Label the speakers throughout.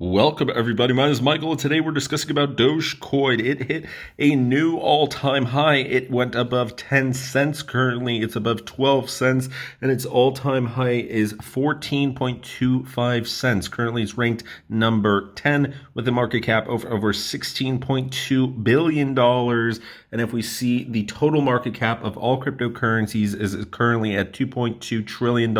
Speaker 1: Welcome everybody, my name is Michael and today we're discussing about Dogecoin. It hit a new all-time high. It went above 10 cents. Currently it's above 12 cents and its all-time high is 14.25 cents. Currently it's ranked number 10 with a market cap of over $16.2 billion. And if we see the total market cap of all cryptocurrencies is currently at $2.2 trillion.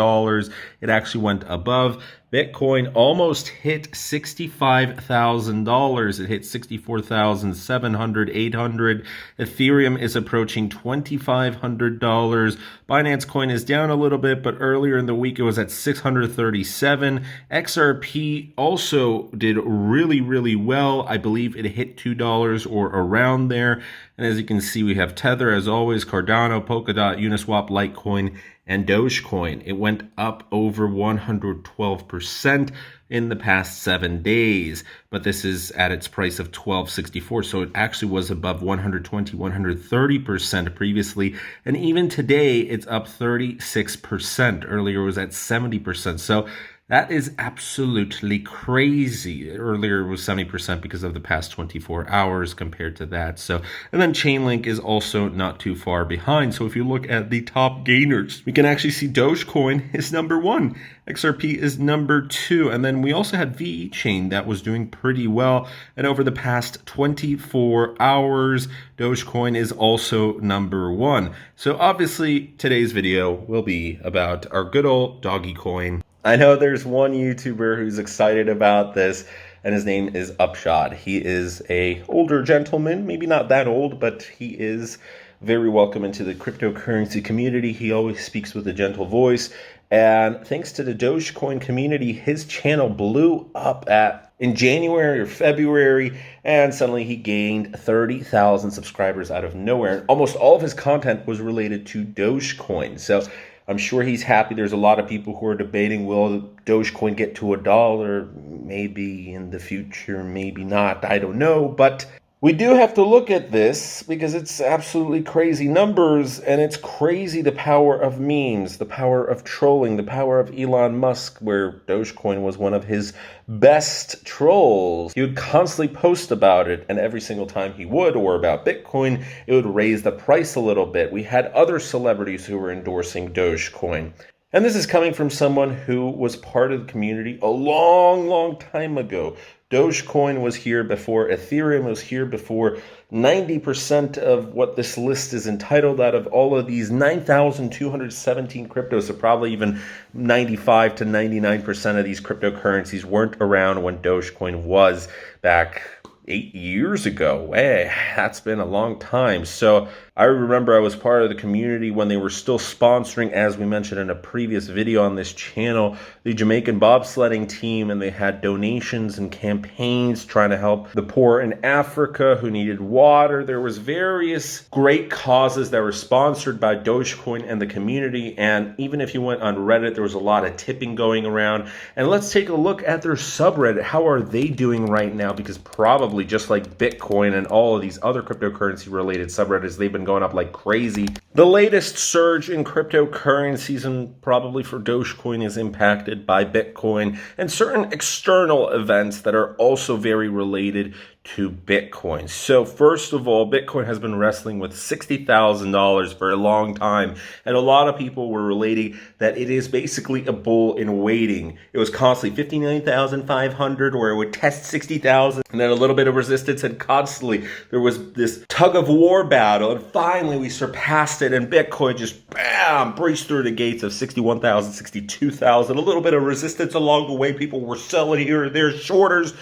Speaker 1: It actually went above. Bitcoin almost hit $65,000. It hit $64,700, $800. Ethereum is approaching $2,500. Binance Coin is down a little bit, but earlier in the week it was at $637. XRP also did really well. I believe it hit $2 or around there. And as you can see, we have Tether as always, Cardano, Polkadot, Uniswap, Litecoin, and Dogecoin. It went up over 112% in the past 7 days, but this is at its price of $12.64, so it actually was above 120, 130% previously, and even today it's up 36%. Earlier it was at 70%, so that is absolutely crazy. Earlier it was 70% because of the past 24 hours compared to that. So, and then Chainlink is also not too far behind. So if you look at the top gainers, we can actually see Dogecoin is number 1. XRP is number 2. And then we also had VE Chain that was doing pretty well. And over the past 24 hours, Dogecoin is also number 1. So obviously today's video will be about our good old Dogecoin. I know there's one YouTuber who's excited about this, and his name is Upshot. He is a older gentleman, maybe not that old, but he is very welcome into the cryptocurrency community. He always speaks with a gentle voice, and thanks to the Dogecoin community, his channel blew up in January or February, and suddenly he gained 30,000 subscribers out of nowhere. And almost all of his content was related to Dogecoin. So I'm sure he's happy. There's a lot of people who are debating, will Dogecoin get to $1? Maybe in the future, maybe not. I don't know. But we do have to look at this because it's absolutely crazy numbers, and it's crazy the power of memes, the power of trolling, the power of Elon Musk, where Dogecoin was one of his best trolls. He would constantly post about it, and every single time he would, or about Bitcoin, it would raise the price a little bit. We had other celebrities who were endorsing Dogecoin. And this is coming from someone who was part of the community a long time ago. Dogecoin was here before Ethereum was here before 90% of what this list is entitled out of all of these 9,217 cryptos. So probably even 95 to 99% of these cryptocurrencies weren't around when Dogecoin was back 8 years ago. Hey, that's been a long time. So I remember I was part of the community when they were still sponsoring, as we mentioned in a previous video on this channel, the Jamaican bobsledding team, and they had donations and campaigns trying to help the poor in Africa who needed water. There was various great causes that were sponsored by Dogecoin and the community, and even if you went on Reddit, there was a lot of tipping going around. And let's take a look at their subreddit. How are they doing right now? Because probably just like Bitcoin and all of these other cryptocurrency related subreddits, they've been going up like crazy. The latest surge in cryptocurrencies, and probably for Dogecoin, is impacted by Bitcoin and certain external events that are also very related to Bitcoin. So first of all, Bitcoin has been wrestling with $60,000 for a long time, and a lot of people were relating that it is basically a bull in waiting. It was constantly 59,500, or it would test 60,000, and then a little bit of resistance, and constantly there was this tug of war battle, and finally we surpassed it, and Bitcoin just bam, breached through the gates of 61,000, 62,000. A little bit of resistance along the way. People were selling here and there, shorters.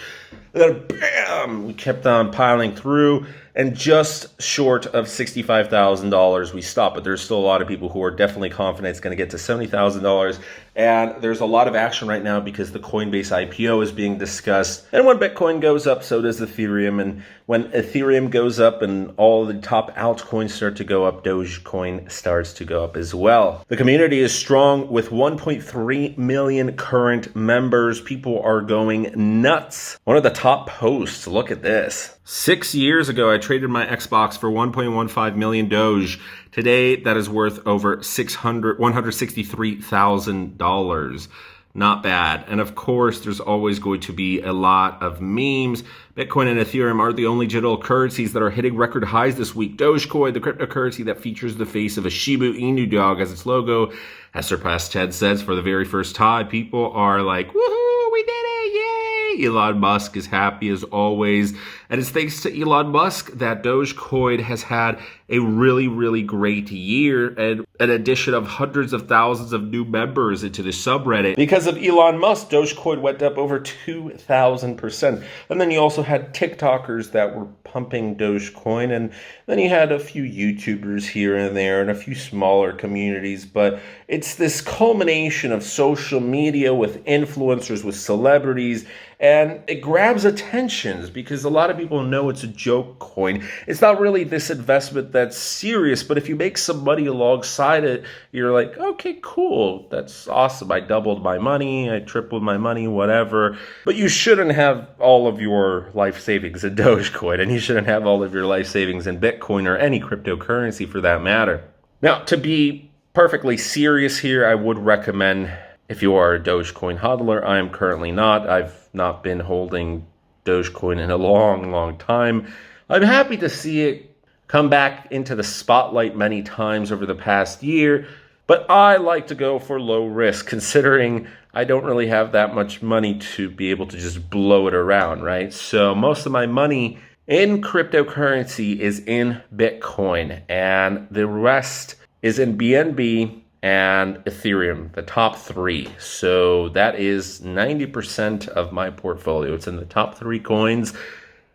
Speaker 1: And then bam, we kept on piling through, and just short of $65,000 we stopped. But there's still a lot of people who are definitely confident it's going to get to $70,000. And there's a lot of action right now because the Coinbase IPO is being discussed. And when Bitcoin goes up, so does Ethereum. And when Ethereum goes up and all the top altcoins start to go up, Dogecoin starts to go up as well. The community is strong with 1.3 million current members. People are going nuts. One of the top posts, look at this. 6 years ago, I traded my Xbox for 1.15 million Doge. Today, that is worth over $163,000. Not bad. And of course, there's always going to be a lot of memes. Bitcoin and Ethereum are the only digital currencies that are hitting record highs this week. Dogecoin, the cryptocurrency that features the face of a Shiba Inu dog as its logo, has surpassed 10 cents for the very first time. People are like, woohoo, we did it, yay! Elon Musk is happy as always. And it's thanks to Elon Musk that Dogecoin has had a really, really great year and an addition of hundreds of thousands of new members into the subreddit. Because of Elon Musk, Dogecoin went up over 2,000%. And then you also had TikTokers that were pumping Dogecoin, and then you had a few YouTubers here and there and a few smaller communities. But it's this culmination of social media with influencers, with celebrities, and it grabs attentions because a lot of people know it's a joke coin. It's not really this investment that's serious, but if you make some money alongside it, you're like, okay, cool, that's awesome. I doubled my money, I tripled my money, whatever. But you shouldn't have all of your life savings in Dogecoin, and you shouldn't have all of your life savings in Bitcoin or any cryptocurrency for that matter. Now, to be perfectly serious here, I would recommend, if you are a Dogecoin hodler, I am currently not. I've not been holding Dogecoin in a long, long time. I'm happy to see it come back into the spotlight many times over the past year, but I like to go for low risk, considering I don't really have that much money to be able to just blow it around, right? So most of my money in cryptocurrency is in Bitcoin, and the rest is in BNB and Ethereum, the top three. So that is 90% of my portfolio. It's in the top three coins.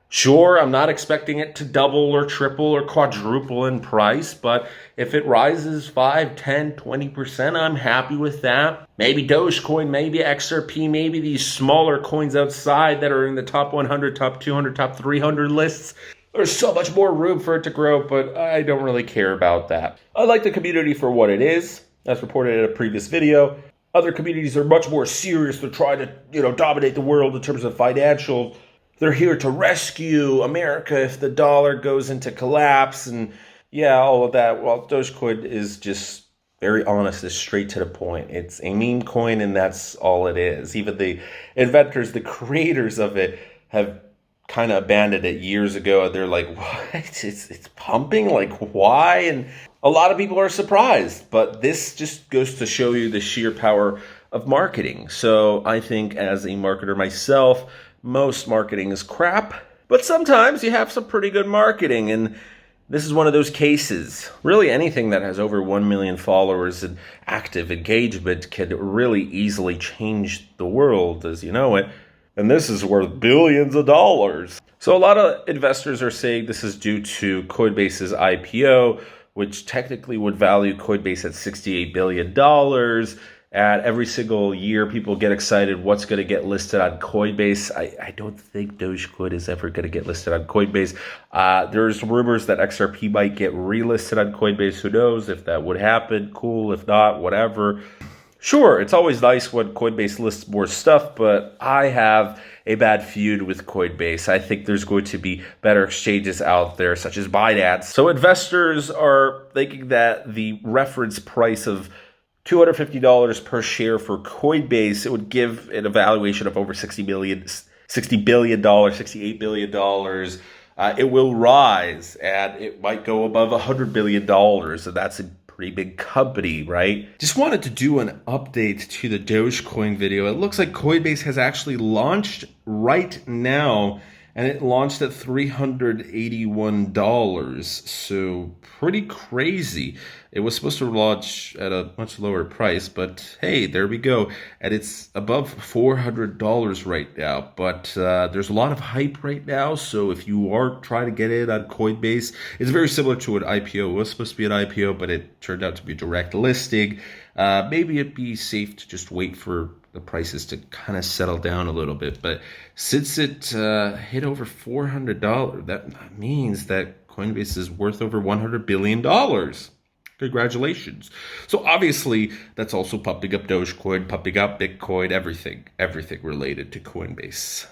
Speaker 1: Sure, I'm not expecting it to double or triple or quadruple in price, but if it rises 5, 10, 20%, I'm happy with that. Maybe Dogecoin, maybe XRP, maybe these smaller coins outside that are in the top 100, top 200, top 300 lists. There's so much more room for it to grow, but I don't really care about that. I like the community for what it is, as reported in a previous video. Other communities are much more serious. They're trying to, dominate the world in terms of financials. They're here to rescue America if the dollar goes into collapse and all of that. Well, Dogecoin is just very honest, is straight to the point. It's a meme coin, and that's all it is. Even the inventors, the creators of it, have kind of abandoned it years ago. They're like, what? It's pumping? Like, why? And a lot of people are surprised, but this just goes to show you the sheer power of marketing. So I think as a marketer myself, most marketing is crap, but sometimes you have some pretty good marketing, and this is one of those cases. Really, anything that has over 1 million followers and active engagement can really easily change the world as you know it. And this is worth billions of dollars. So a lot of investors are saying this is due to Coinbase's IPO, which technically would value Coinbase at $68 billion. And every single year, people get excited what's going to get listed on Coinbase. I don't think Dogecoin is ever going to get listed on Coinbase. There's rumors that XRP might get relisted on Coinbase. Who knows if that would happen? Cool. If not, whatever. Sure, it's always nice when Coinbase lists more stuff, but I have a bad feud with Coinbase. I think there's going to be better exchanges out there, such as Binance. So investors are thinking that the reference price of $250 per share for Coinbase, it would give an evaluation of over $68 billion. It will rise, and it might go above $100 billion, and that's a pretty big company, right? Just wanted to do an update to the Dogecoin video. It looks like Coinbase has actually launched right now, and it launched at $381. So pretty crazy. It was supposed to launch at a much lower price, but hey, there we go. And it's above $400 right now. But there's a lot of hype right now. So if you are trying to get in on Coinbase, it's very similar to an IPO. It was supposed to be an IPO, but it turned out to be a direct listing. Maybe it'd be safe to just wait for the prices to kind of settle down a little bit. But since it hit over $400, that means that Coinbase is worth over $100 billion. Congratulations. So obviously, that's also pumping up Dogecoin, pumping up Bitcoin, everything related to Coinbase.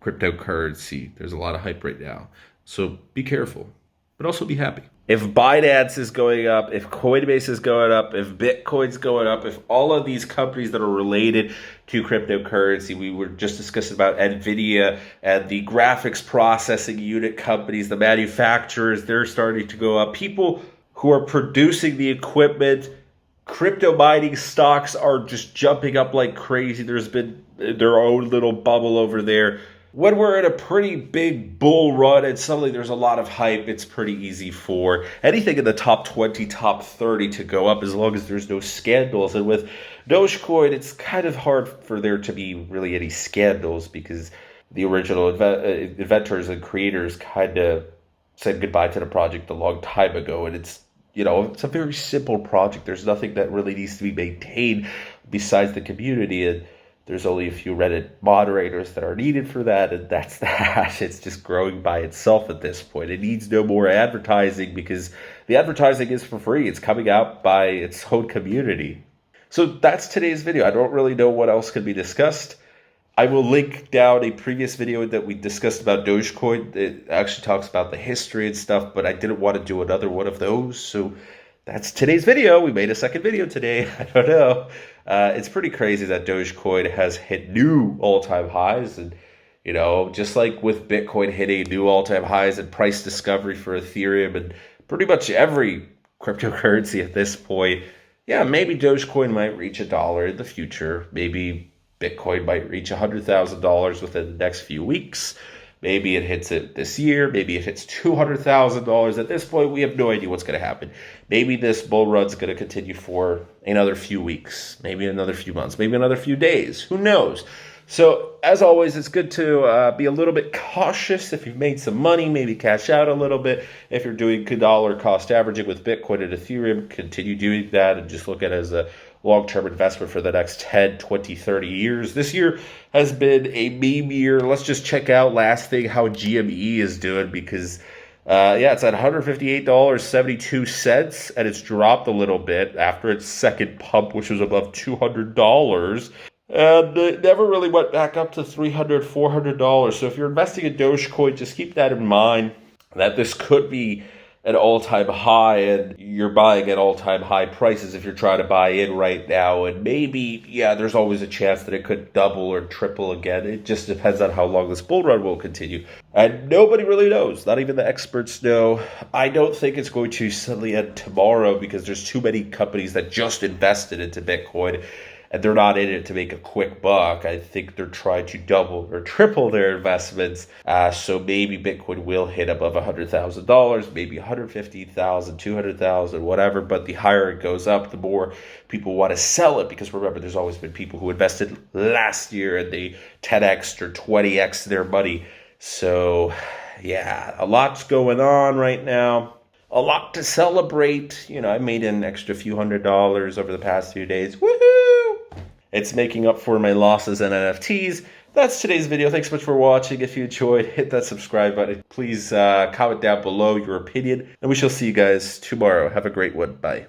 Speaker 1: Cryptocurrency, there's a lot of hype right now. So be careful, but also be happy. If Binance is going up, if Coinbase is going up, if Bitcoin's going up, if all of these companies that are related to cryptocurrency, we were just discussing about NVIDIA and the graphics processing unit companies, the manufacturers, they're starting to go up. People who are producing the equipment, crypto mining stocks are just jumping up like crazy. There's been their own little bubble over there. When we're in a pretty big bull run and suddenly there's a lot of hype, it's pretty easy for anything in the top 20, top 30 to go up as long as there's no scandals. And with Dogecoin, it's kind of hard for there to be really any scandals because the original inventors and creators kind of said goodbye to the project a long time ago. And it's a very simple project. There's nothing that really needs to be maintained besides the community. And there's only a few Reddit moderators that are needed for that, and that's that. It's just growing by itself at this point. It needs no more advertising because the advertising is for free. It's coming out by its own community. So that's today's video. I don't really know what else can be discussed. I will link down a previous video that we discussed about Dogecoin. It actually talks about the history and stuff, but I didn't want to do another one of those, so that's today's video. We made a second video today. I don't know. It's pretty crazy that Dogecoin has hit new all-time highs. And, just like with Bitcoin hitting new all-time highs and price discovery for Ethereum and pretty much every cryptocurrency at this point, yeah, maybe Dogecoin might reach $1 in the future. Maybe Bitcoin might reach $100,000 within the next few weeks. Maybe it hits it this year. Maybe it hits $200,000. At this point, we have no idea what's going to happen. Maybe this bull run's going to continue for another few weeks, maybe another few months, maybe another few days. Who knows? So, as always, it's good to be a little bit cautious. If you've made some money, maybe cash out a little bit. If you're doing dollar cost averaging with Bitcoin and Ethereum, continue doing that and just look at it as a long-term investment for the next 10, 20, 30 years. This year has been a meme year. Let's just check out last thing how GME is doing because, it's at $158.72, and it's dropped a little bit after its second pump, which was above $200. And it never really went back up to $300, $400. So if you're investing in Dogecoin, just keep that in mind that this could be an all-time high, and you're buying at all-time high prices if you're trying to buy in right now. And maybe, there's always a chance that it could double or triple again. It just depends on how long this bull run will continue. And nobody really knows. Not even the experts know. I don't think it's going to suddenly end tomorrow because there's too many companies that just invested into Bitcoin and they're not in it to make a quick buck. I think they're trying to double or triple their investments. So maybe Bitcoin will hit above $100,000, maybe $150,000, $200,000, whatever. But the higher it goes up, the more people want to sell it. Because remember, there's always been people who invested last year and they 10x or 20x their money. So yeah, a lot's going on right now. A lot to celebrate. I made an extra few $100s over the past few days. Woohoo! It's making up for my losses in NFTs. That's today's video. Thanks so much for watching. If you enjoyed, hit that subscribe button. Please comment down below your opinion. And we shall see you guys tomorrow. Have a great one. Bye.